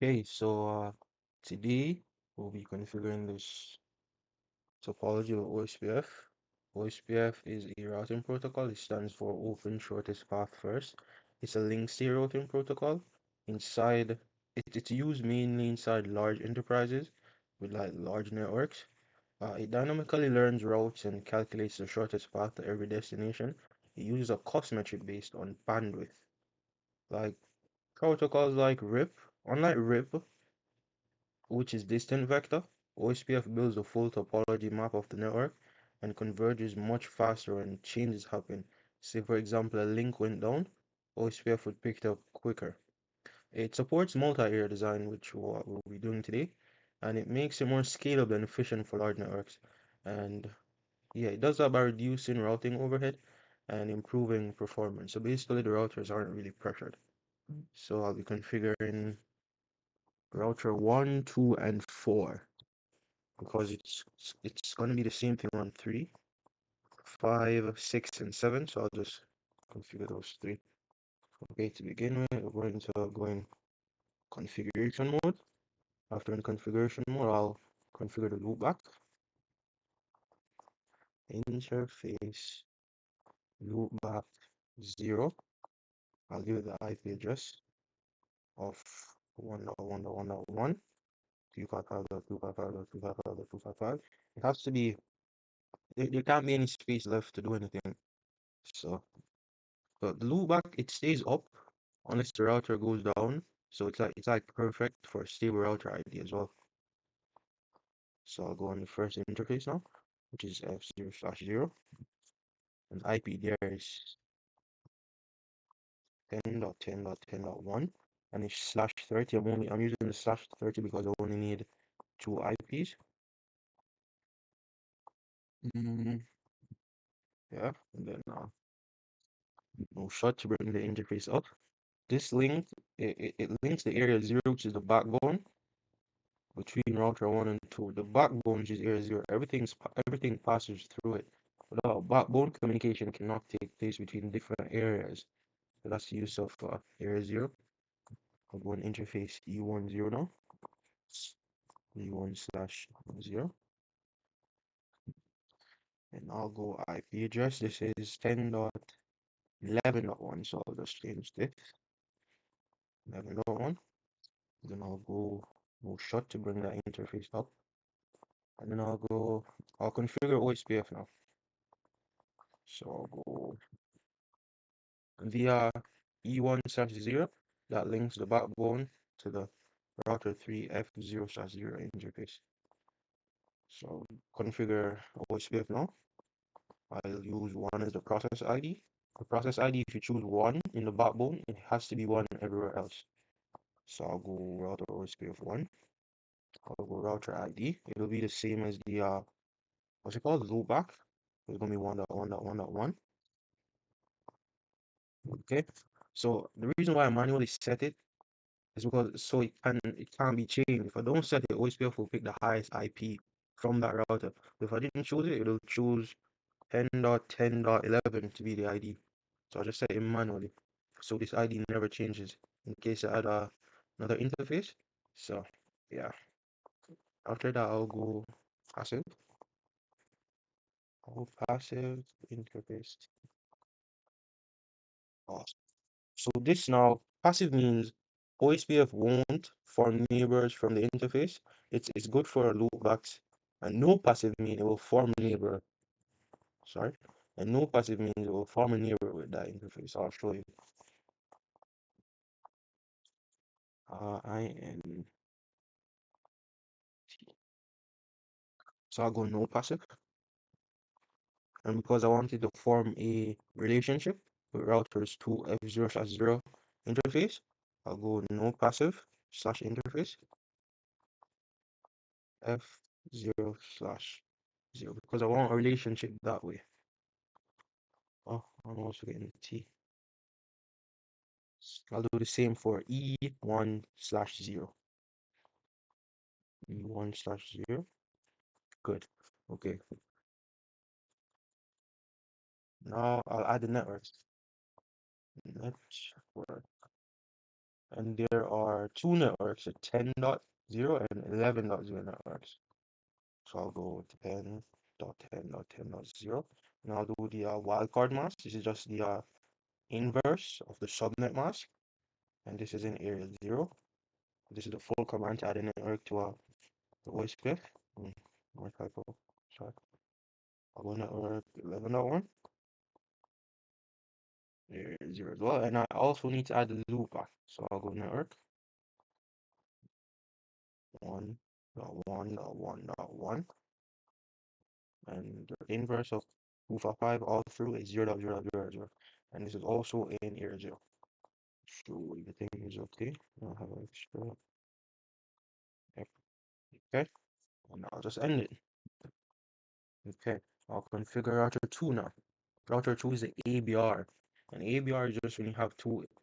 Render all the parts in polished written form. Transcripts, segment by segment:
Okay, today we'll be configuring this topology of OSPF. OSPF is a routing protocol. It stands for Open Shortest Path First. It's a link state routing protocol. It's used mainly inside large enterprises with like large networks. It dynamically learns routes and calculates the shortest path to every destination. It uses a cost metric based on bandwidth. Like protocols like unlike RIP, which is distant vector, OSPF builds a full topology map of the network and converges much faster when changes happen. Say, for example, a link went down, OSPF would pick it up quicker. It supports multi-area design, which what we'll be doing today, and it makes it more scalable and efficient for large networks. And yeah, it does that by reducing routing overhead and improving performance. So basically, the routers aren't really pressured. So I'll be configuring router 1, 2, and 4. Because it's going to be the same thing on 3, 5, 6, and 7. So I'll just configure those three. Okay, to begin with, we're going to go in configuration mode. After in configuration mode, I'll configure the loopback. Interface loopback 0. I'll give it the IP address of 1.1.1.1, 255.255.255.255. It has to be, there can't be any space left to do anything. So but the loopback, it stays up unless the router goes down. So it's like perfect for a stable router ID as well. So I'll go on the first interface now, which is F0/0, and IP there is 10.10.10.1, and it's /30. I'm using the /30 because I only need two IPs. Yeah, and then no shut to bring the interface up. This link it links the area 0, which is the backbone, between router 1 and 2. The backbone is area 0. Everything passes through it. Without backbone, communication cannot take place between different areas. So that's the use of area 0. I'll go on interface E10 now. E1/0. And I'll go IP address. This is 10.11.1. So I'll just change this. 11.1. Then I'll go shut to bring that interface up. And then I'll configure OSPF now. So I'll go via E1/0 that links the backbone to the router 3F0/0 interface. So configure OSPF now. I'll use 1 as the process ID. The process ID, if you choose 1 in the backbone, it has to be 1 everywhere else. So I'll go router OSPF 1. I'll go router ID. It'll be the same as the what's it called? Loopback. It's gonna be 1.1.1.1. Okay. So the reason why I manually set it is because it can't be changed. If I don't set it, OSPF will pick the highest IP from that router. If I didn't choose it, it'll choose 10.10.11 to be the ID. So I'll just set it manually. So this ID never changes in case I add another interface. So yeah. After that I'll go passive. Passive interface. Oh, so this now, passive means OSPF won't form neighbors from the interface. It's good for loopbacks. And no passive means it will form a neighbor. Sorry. And no passive means it will form a neighbor with that interface. I'll show you. IN. So I'll go no passive. And because I wanted to form a relationship with routers 2 F0/0 interface, I'll go no passive slash interface F0/0 because I want a relationship that way. Oh, I'm also getting the T. I'll do the same for E1/0. E1/0. Good. Okay. Now I'll add the network. Network. And there are two networks, a 10.0 and 11.0 networks. So I'll go 10.10.10.0. And I'll do the wildcard mask. This is just the inverse of the subnet mask. And this is in area 0. This is the full command to add a network to the OSPF. More typo. Sorry. I'll go network 11.1. Area 0 as well. And I also need to add the loopback. So I'll go network 1.1.1.1. And the inverse of UFA 5 all through is 0.0.0.0. And this is also in area 0. So everything is okay. I'll have an extra. Yep. Okay. And I'll just end it. Okay. I'll configure router 2 now. Router 2 is the ABR. And ABR is just when you have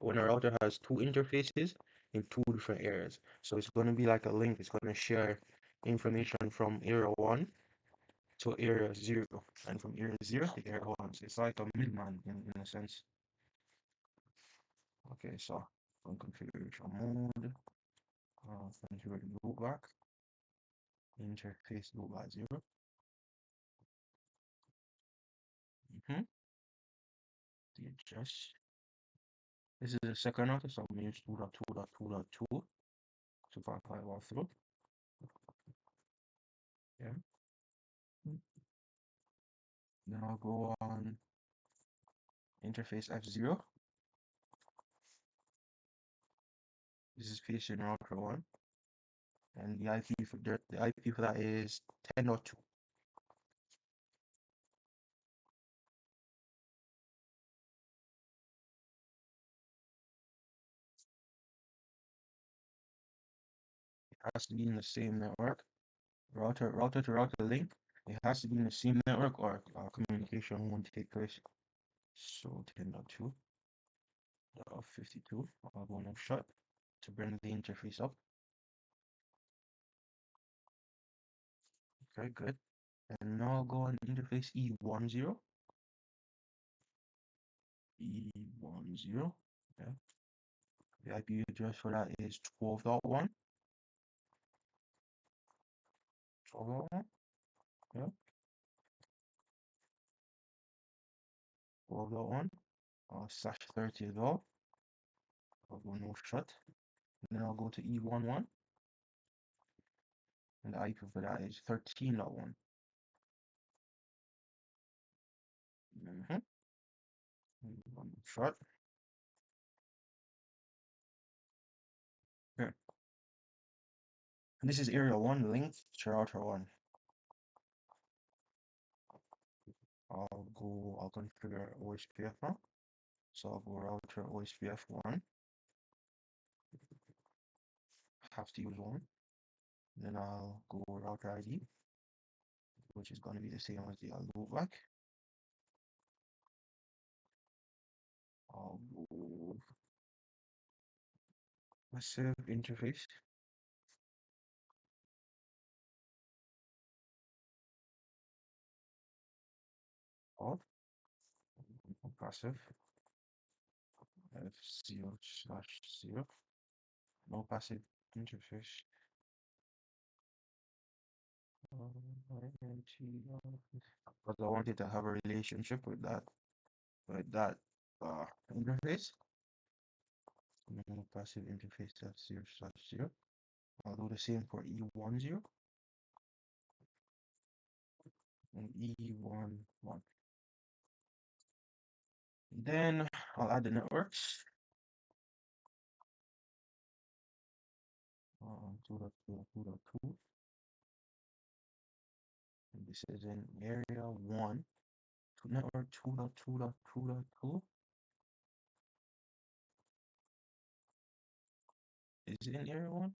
when a router has two interfaces in two different areas. So it's going to be like a link. It's going to share information from area 1 to area 0, and from area 0 to area 1. So it's like a middleman in a sense. Okay, so on configuration mode, configure the loopback, interface loopback 0. The address. This is the second router, so I'm going to use 2.2.2.2 to verify all through. Yeah. Then I'll go on interface F0. This is facing router 1. And the IP for that is 10.2. It has to be in the same network. Router to router link. It has to be in the same network or communication won't take place. So 10.2. 52. I'll go no shut to bring the interface up. Okay, good. And now I'll go on interface E10. E10. Yeah. The IP address for that is 12.1. 12.1. Yeah. 12.1. Slash 30 as well. I'll go no shut. And then I'll go to E11. And the IP for that is 13.1. Shut. Okay. And this is area 1 linked to router 1. I'll configure OSPF now. So I'll go router OSPF 1. Have to use 1. Then I'll go router ID, which is going to be the same as the loopback. I'll go passive interface. Off. Passive. F0/0. No passive interface. Because I wanted to have a relationship with that interface. No passive interface F0/0. I'll do the same for E10 and E11. Then I'll add the networks. 2.2.2.2. And this is in area 1. To network 2.2.2.2. Is it in area 1?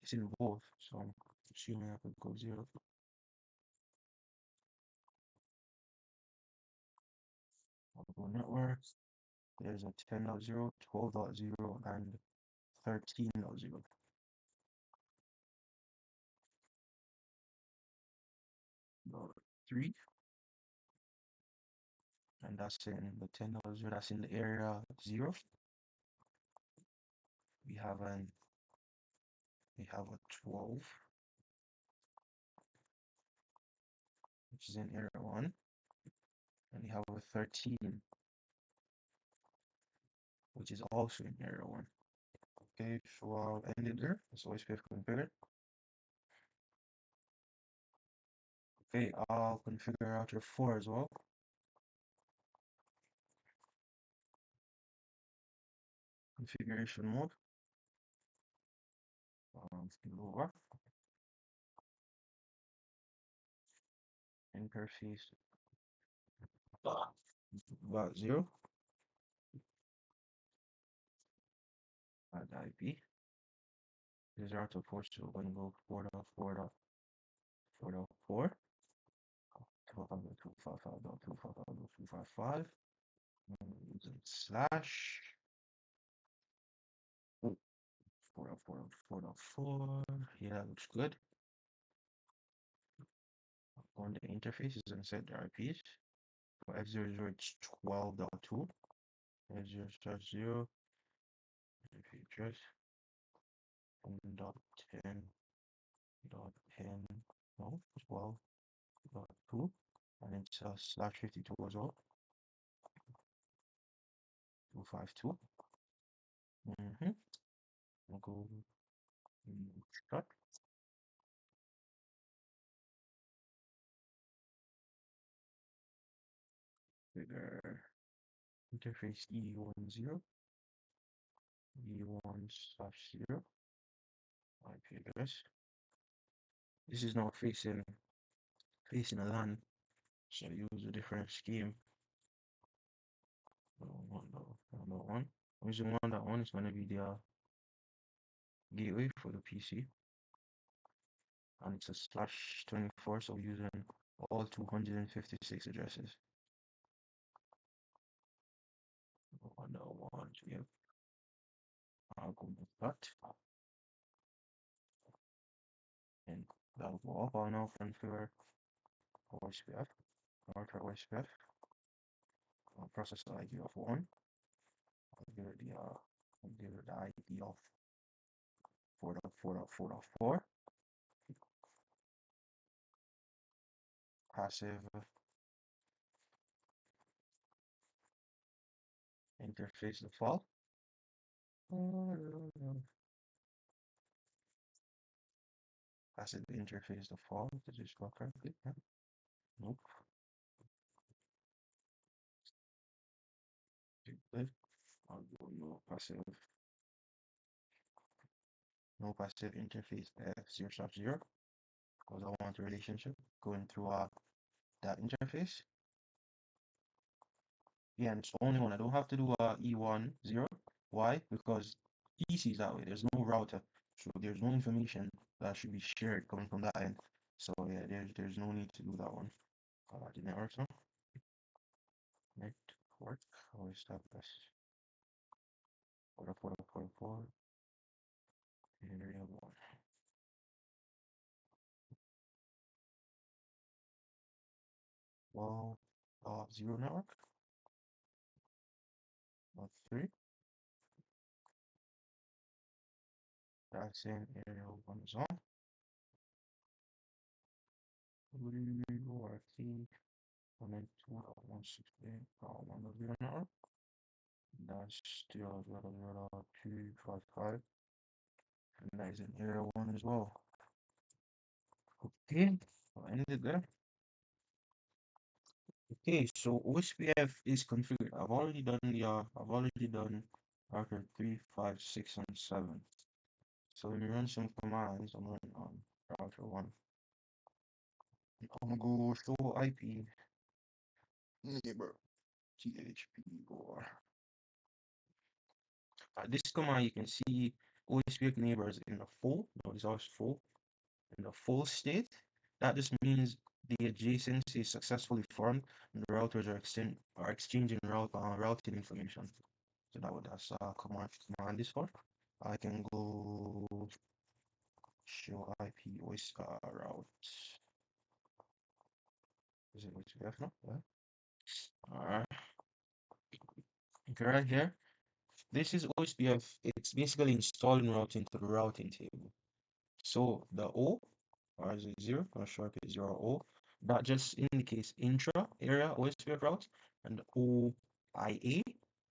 It's in both, so I'm assuming I could go 0. I'll go networks. There's a 10.0, 12.0, and 13.0. 3. And that's in the 10.0, that's in the area 0. we have a 12, which is in area 1, and we have a 13, which is also in area 1. Okay, so I'll end it there. That's OSPF configured. Okay, I'll configure router 4 as well. Configuration mode. Over. Interface about 0. Add IP. This is router 4, so we're going to go 4.4.4.4. 255.255.255. Using slash 4.4.4.4. Yeah, that looks good. On the interfaces and set the IPs. For F00, it's 12.2. F0/0 address 10.10.10. No, 12.2. And it's slash 52 as well. 252. I'll go start. Figure interface E10, E1/0 IP address. This is now facing a LAN, so use a different scheme. No one. I'm using one is gonna be the gateway for the PC, and it's a slash 24, so we're using all 256 addresses. One, yep. I'll go with that, and that'll go up. I'll now configure OSPF, router OSPF. I'll process the ID of 1. I'll give it the ID of 4.4.4.4. Passive interface default. Passive interface default. Did you spell correctly? Yeah. Nope. Good. I'll go no passive interface F0/0 because I want a relationship going through that interface. Yeah, and it's the only one. I don't have to do E10. Why? Because PC is that way. There's no router, so there's no information that should be shared coming from that end. So yeah, there's no need to do that one. The network now. Network. How is that best? 4.4.4.4. Area 1. Well, 0 network. 3. That's in area 1 zone. RT 192.168.1 network. That's still 0.0.255. And that is in area 1 as well. Okay, I'll end it there. Okay, so OSPF is configured. I've already done router 3, 5, 6, and 7. So when you run some commands, I'm running on router 1. I'm gonna go show IP neighbor THP or this command you can see OSPF neighbors in the full. Notice how it's full in the full state. That just means the adjacency is successfully formed and the routers are exchanging routing information. So that's command is for. I can go show IP route. Is it OSPF now? Yeah. Alright. Okay, right here. This is OSPF. It's basically installing routing to the routing table. So the O, or is it zero? Not sure if it's zero or O. That just indicates intra-area OSPF route, and the OIA,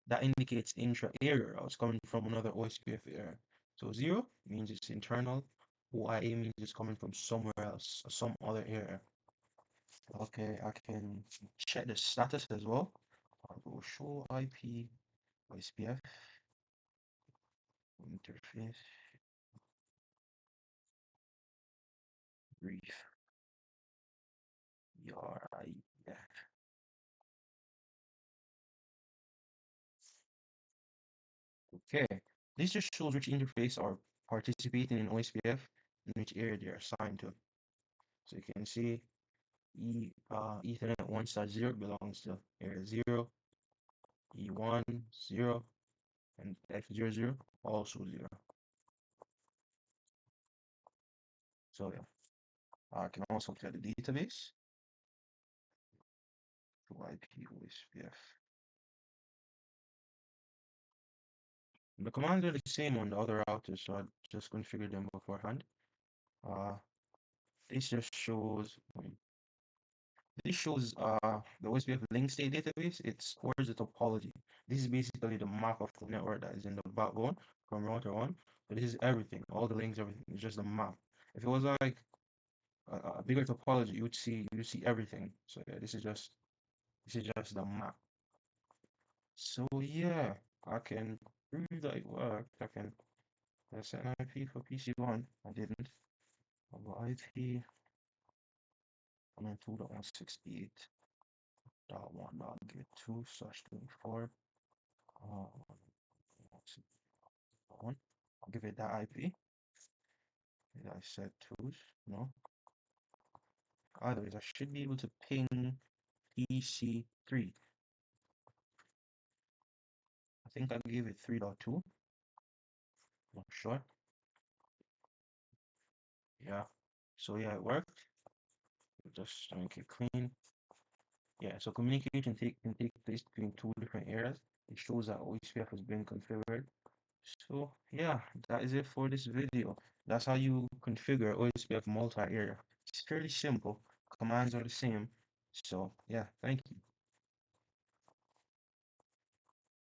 that indicates intra-area routes coming from another OSPF area. So zero means it's internal. OIA means it's coming from somewhere else, some other area. Okay, I can check the status as well. I'll go show IP OSPF interface brief ERIF. Okay, this just shows which interface are participating in OSPF and which area they are assigned to. So you can see Ethernet 1.0 belongs to area 0, E1 0, and X00 also 0. So yeah, I can also clear the database to IP OSPF. The commands are the same on the other routers, so I just configured them beforehand. Uh, this just shows the OSPF link state database. It stores the topology. This is basically the map of the network that is in the backbone from router one. But this is everything, all the links, everything. It's just the map. If it was like a bigger topology, you would see everything. So yeah, this is just the map. So yeah, I can prove that it worked. I can set an IP for PC1. I didn't. I'll go IP 102.168.1.get2/24. Uh, 1. I'll give it that IP. Did I set twos? No. Otherwise, I should be able to ping PC3. I think I gave it 3.2. Not sure. Yeah. So yeah, it worked. Just make it clean. Yeah, so communication can take place between two different areas. It shows that OSPF has been configured. So yeah, that is it for this video. That's how you configure OSPF multi-area. It's fairly simple. Commands are the same. So yeah, thank you.